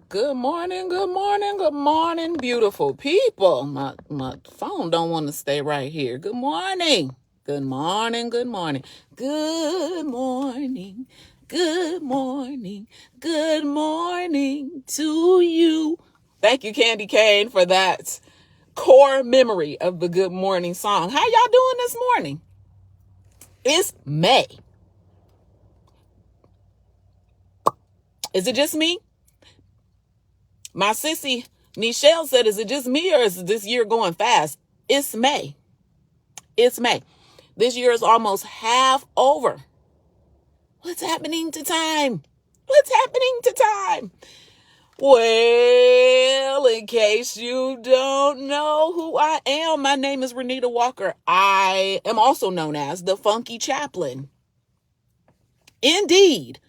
Good morning, good morning, good morning, beautiful people. My phone don't want to stay right here. Good morning. Good morning, good morning. Good morning. Good morning. Good morning to you. Thank you, Candy Cane, for that core memory of the good morning song. How y'all doing this morning? It's May. Is it just me? My sissy Nichelle said, is it just me or is this year going fast? It's May. It's May. This year is almost half over. What's happening to time? What's happening to time? Well, in case you don't know who I am, my name is Renita Walker. I am also known as the Funky Chaplain. Indeed,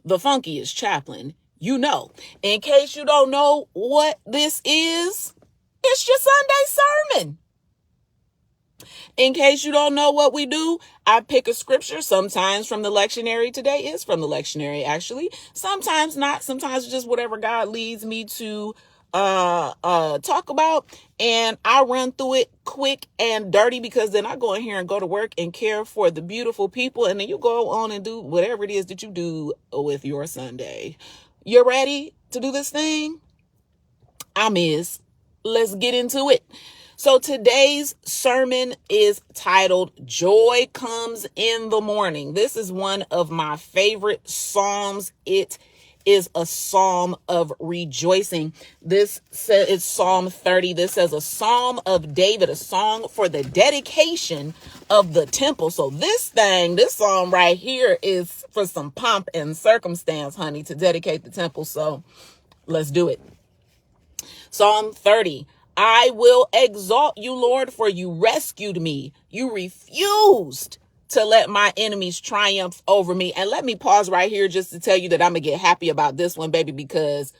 the funkiest chaplain you know. In case you don't know what this is, it's your Sunday sermon. In case you don't know what we do, I pick a scripture, sometimes from the lectionary. Today is from the lectionary, actually. Sometimes not. Sometimes just whatever God leads me to talk about. And I run through it quick and dirty because then I go in here and go to work and care for the beautiful people. And then you go on and do whatever it is that you do with your Sunday. You ready to do this thing? I'm is. Let's get into it. So today's sermon is titled Joy Comes in the Morning. This is one of my favorite psalms. It is a psalm of rejoicing. This says it's Psalm 30. This says a psalm of David, a song for the dedication of the temple. So this psalm right here is for some pomp and circumstance, honey, to dedicate the temple. So let's do it. Psalm 30. I will exalt you, Lord, for you rescued me. You refused to let my enemies triumph over me. And let me pause right here just to tell you that I'm going to get happy about this one, baby, because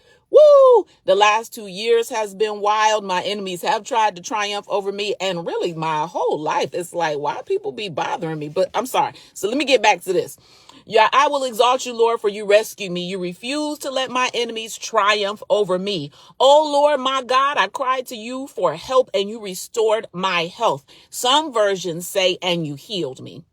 the last 2 years has been wild. My enemies have tried to triumph over me. And really, my whole life, it's like, why people be bothering me? But I'm sorry. So let me get back to this. Yeah, I will exalt you, Lord, for you rescued me. You refuse to let my enemies triumph over me. Oh, Lord, my God, I cried to you for help and you restored my health. Some versions say, and you healed me.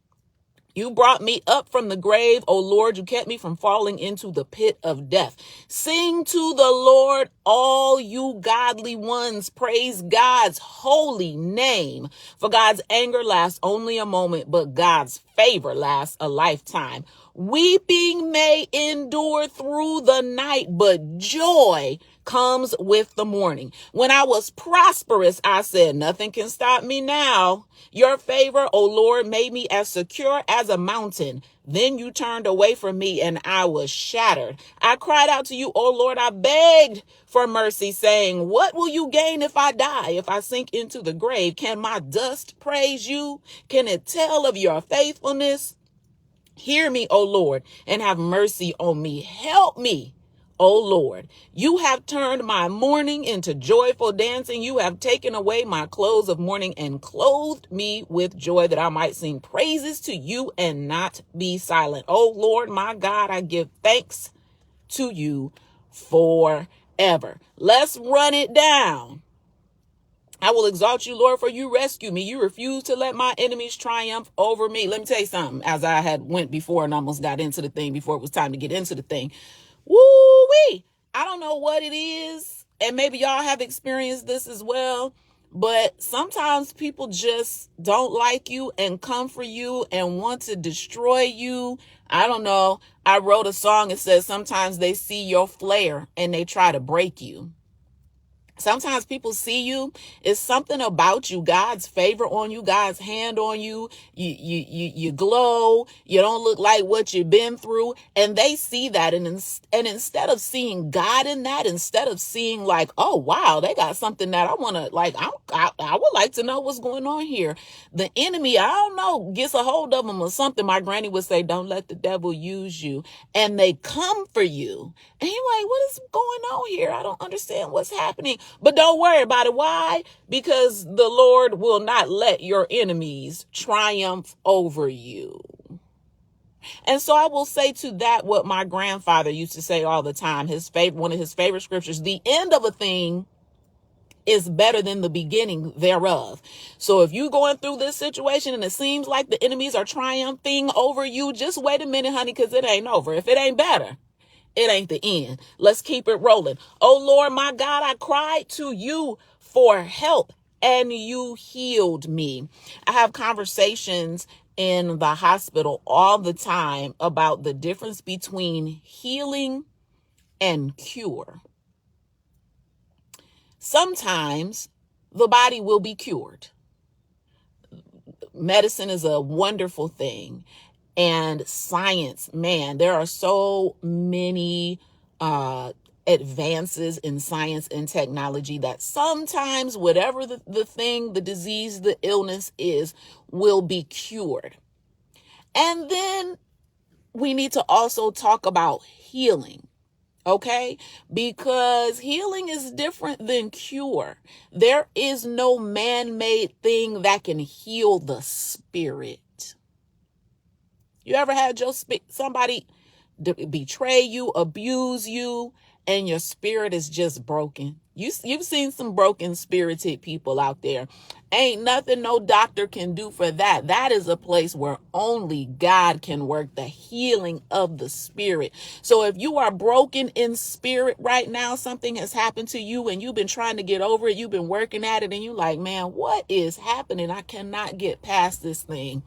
You brought me up from the grave, O Lord. You kept me from falling into the pit of death. Sing to the Lord, all you godly ones. Praise God's holy name. For God's anger lasts only a moment, but God's favor lasts a lifetime. Weeping may endure through the night, but joy comes with the morning. When I was prosperous, I said, nothing can stop me now. Your favor, O Lord, made me as secure as a mountain. Then you turned away from me and I was shattered. I cried out to you, O Lord, I begged for mercy, saying, what will you gain if I die? If I sink into the grave, can my dust praise you? Can it tell of your faithfulness? Hear me, O Lord, and have mercy on me. Help me, O Lord. You have turned my mourning into joyful dancing. You have taken away my clothes of mourning and clothed me with joy, that I might sing praises to you and not be silent. O Lord, my God, I give thanks to you forever. Let's run it down. I will exalt you, Lord, for you rescued me. You refuse to let my enemies triumph over me. Let me tell you something. As I had went before and almost got into the thing before it was time to get into the thing. Woo-wee. I don't know what it is. And maybe y'all have experienced this as well. But sometimes people just don't like you and come for you and want to destroy you. I don't know. I wrote a song that says sometimes they see your flare and they try to break you. Sometimes people see you. It's something about you, God's favor on you, God's hand on you. You glow. You don't look like what you've been through. And they see that. And instead of seeing God in that, instead of seeing like, oh, wow, they got something that I want to like, I would like to know what's going on here. The enemy, I don't know, gets a hold of them or something. My granny would say, don't let the devil use you. And they come for you. And you're like, what is going on here? I don't understand what's happening. But don't worry about it. Why? Because the Lord will not let your enemies triumph over you. And so I will say to that what my grandfather used to say all the time. One of his favorite scriptures: the end of a thing is better than the beginning thereof. So if you're going through this situation and it seems like the enemies are triumphing over you, just wait a minute, honey, because it ain't over. If it ain't better, it ain't the end. Let's keep it rolling. Oh Lord, my God, I cried to you for help and you healed me. I have conversations in the hospital all the time about the difference between healing and cure. Sometimes the body will be cured. Medicine is a wonderful thing. And science, man, there are so many advances in science and technology that sometimes whatever the thing, the disease, the illness is, will be cured. And then we need to also talk about healing. Okay, because healing is different than cure. There is no man-made thing that can heal the spirit. You ever had somebody betray you, abuse you, and your spirit is just broken? You've seen some broken spirited people out there. Ain't nothing no doctor can do for that. That is a place where only God can work the healing of the spirit. So if you are broken in spirit right now, something has happened to you and you've been trying to get over it, you've been working at it, and you're like, man, what is happening? I cannot get past this thing.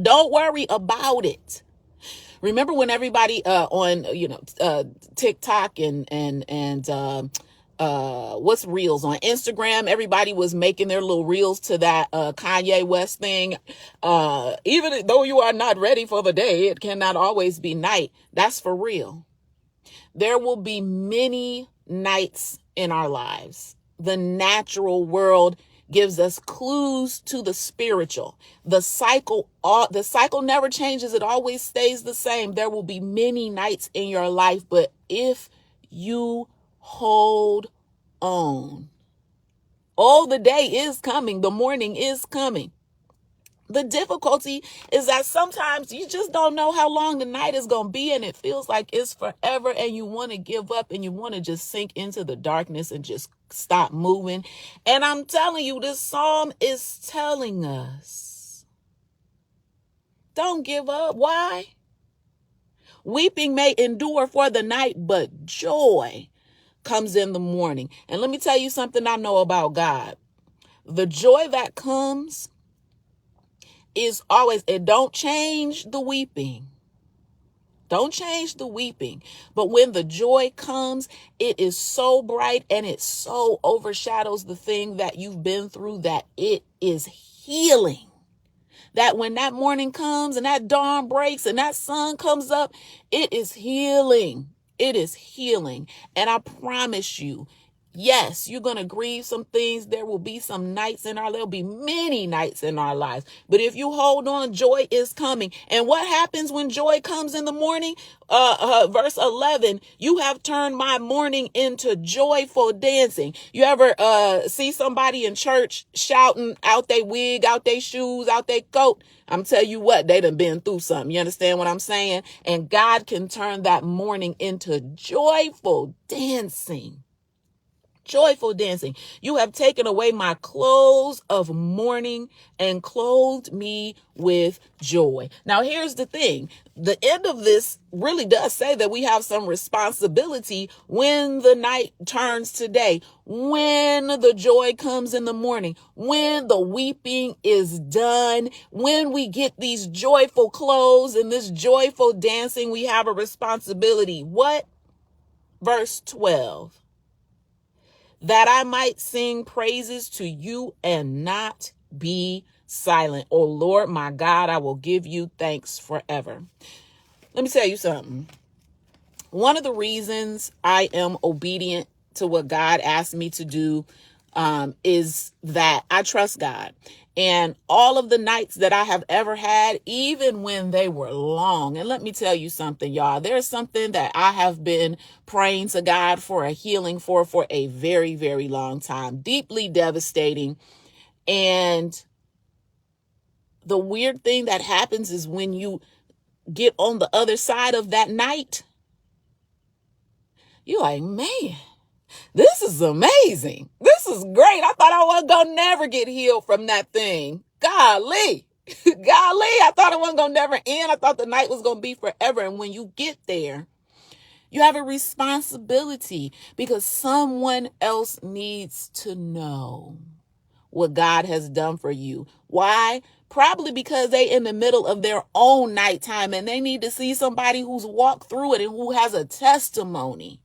Don't worry about it. Remember when everybody on TikTok and what's reels on Instagram, everybody was making their little reels to that Kanye West thing. Even though you are not ready for the day, it cannot always be night. That's for real. There will be many nights in our lives. The natural world gives us clues to the spiritual. The cycle never changes. It always stays the same. There will be many nights in your life, but if you hold on, the day is coming. The morning is coming. The difficulty is that sometimes you just don't know how long the night is going to be, and it feels like it's forever, and you want to give up and you want to just sink into the darkness and just stop moving. And I'm telling you, this psalm is telling us, don't give up. Why? Weeping may endure for the night, but joy comes in the morning. And let me tell you something I know about God. The joy that comes is always, it don't change the weeping. Don't change the weeping. But when the joy comes, it is so bright and it so overshadows the thing that you've been through that it is healing. That when that morning comes and that dawn breaks and that sun comes up, it is healing. It is healing. And I promise you, yes, you're going to grieve some things. There will be some nights there'll be many nights in our lives. But if you hold on, joy is coming. And what happens when joy comes in the morning? Verse 11, you have turned my morning into joyful dancing. You ever see somebody in church shouting out their wig, out their shoes, out their coat? I'm telling you what, they done been through something. You understand what I'm saying? And God can turn that morning into joyful dancing. Joyful dancing. You have taken away my clothes of mourning and clothed me with joy. Now, here's the thing. The end of this really does say that we have some responsibility when the night turns to day, when the joy comes in the morning, when the weeping is done, when we get these joyful clothes and this joyful dancing, we have a responsibility. What? Verse 12. That I might sing praises to you and not be silent. Oh Lord, my God, I will give you thanks forever. Let me tell you something. One of the reasons I am obedient to what God asked me to do is that I trust God. And all of the nights that I have ever had, even when they were long, and let me tell you something, y'all, there's something that I have been praying to God for a healing for a very, very long time, deeply devastating. And the weird thing that happens is when you get on the other side of that night, you're like, man, this is amazing. This is great. I thought I wasn't going to never get healed from that thing. Golly. Golly, I thought it wasn't going to never end. I thought the night was going to be forever. And when you get there, you have a responsibility because someone else needs to know what God has done for you. Why? Probably because they in the middle of their own nighttime and they need to see somebody who's walked through it and who has a testimony.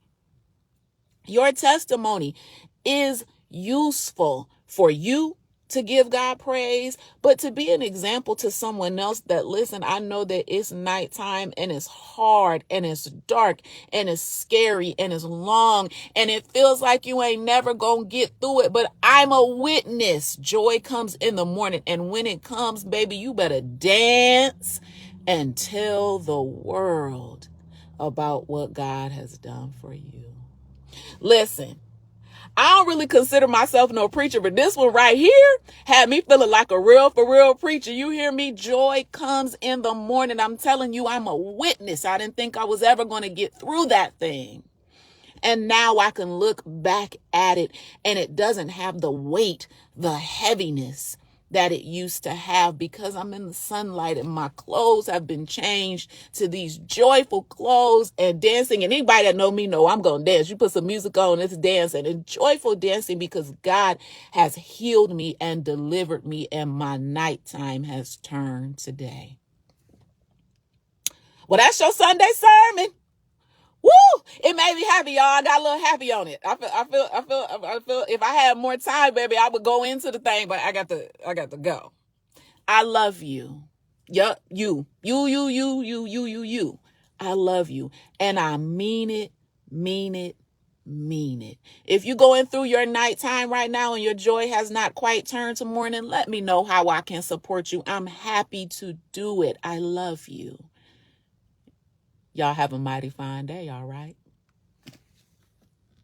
Your testimony is useful for you to give God praise, but to be an example to someone else that, listen, I know that it's nighttime and it's hard and it's dark and it's scary and it's long and it feels like you ain't never gonna get through it, but I'm a witness. Joy comes in the morning, and when it comes, baby, you better dance and tell the world about what God has done for you. Listen, I don't really consider myself no preacher, but this one right here had me feeling like a real for real preacher. You hear me? Joy comes in the morning. I'm telling you, I'm a witness. I didn't think I was ever going to get through that thing. And now I can look back at it and it doesn't have the weight, the heaviness that it used to have because I'm in the sunlight and my clothes have been changed to these joyful clothes and dancing. And anybody that know me know I'm going to dance. You put some music on, it's dancing and joyful dancing because God has healed me and delivered me and my nighttime has turned today. Well, that's your Sunday sermon. Woo! It made me happy, y'all. I got a little happy on it. I feel if I had more time, baby, I would go into the thing, but I got to go. I love you. Yup, you. I love you. And I mean it. If you're going through your nighttime right now and your joy has not quite turned to morning, let me know how I can support you. I'm happy to do it. I love you. Y'all have a mighty fine day, all right?